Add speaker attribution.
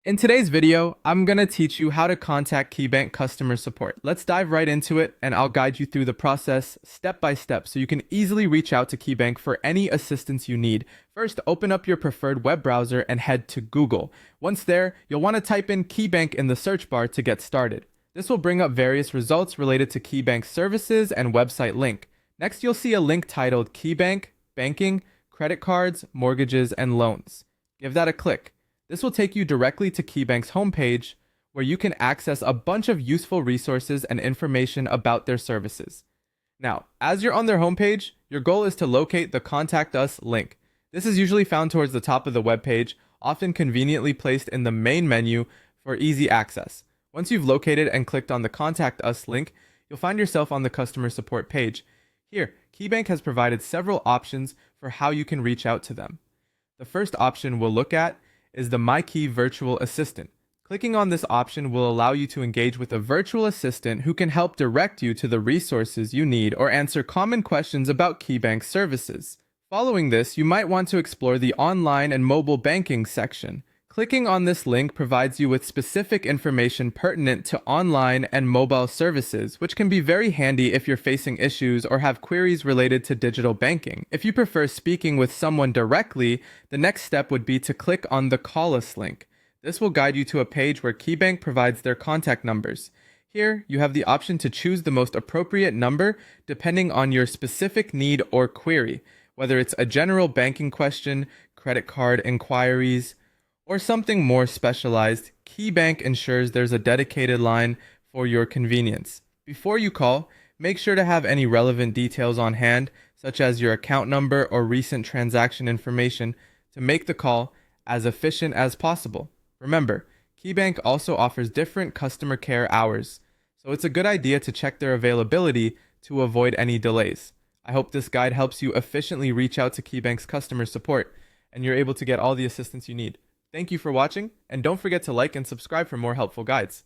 Speaker 1: In today's video, I'm going to teach you how to contact Keybank customer support. Let's dive right into it and I'll guide you through the process step by step so you can easily reach out to Keybank for any assistance you need. First, open up your preferred web browser and head to Google. Once there, you'll want to type in Keybank in the search bar to get started. This will bring up various results related to Keybank's services and website link. Next, you'll see a link titled Keybank, Banking, Credit Cards, Mortgages, and Loans. Give that a click. This will take you directly to Keybank's homepage, where you can access a bunch of useful resources and information about their services. Now, as you're on their homepage, your goal is to locate the Contact Us link. This is usually found towards the top of the webpage, often conveniently placed in the main menu for easy access. Once you've located and clicked on the Contact Us link, you'll find yourself on the customer support page. Here, Keybank has provided several options for how you can reach out to them. The first option we'll look at is the MyKey Virtual Assistant. Clicking on this option will allow you to engage with a virtual assistant who can help direct you to the resources you need or answer common questions about Keybank services. Following this, you might want to explore the online and mobile banking section. Clicking on this link provides you with specific information pertinent to online and mobile services, which can be very handy if you're facing issues or have queries related to digital banking. If you prefer speaking with someone directly, the next step would be to click on the Call Us link. This will guide you to a page where Keybank provides their contact numbers. Here, you have the option to choose the most appropriate number depending on your specific need or query, whether it's a general banking question, credit card inquiries, or something more specialized. Keybank ensures there's a dedicated line for your convenience. Before you call, make sure to have any relevant details on hand, such as your account number or recent transaction information, to make the call as efficient as possible. Remember, Keybank also offers different customer care hours, so it's a good idea to check their availability to avoid any delays. I hope this guide helps you efficiently reach out to Keybank's customer support, and you're able to get all the assistance you need. Thank you for watching, and don't forget to like and subscribe for more helpful guides.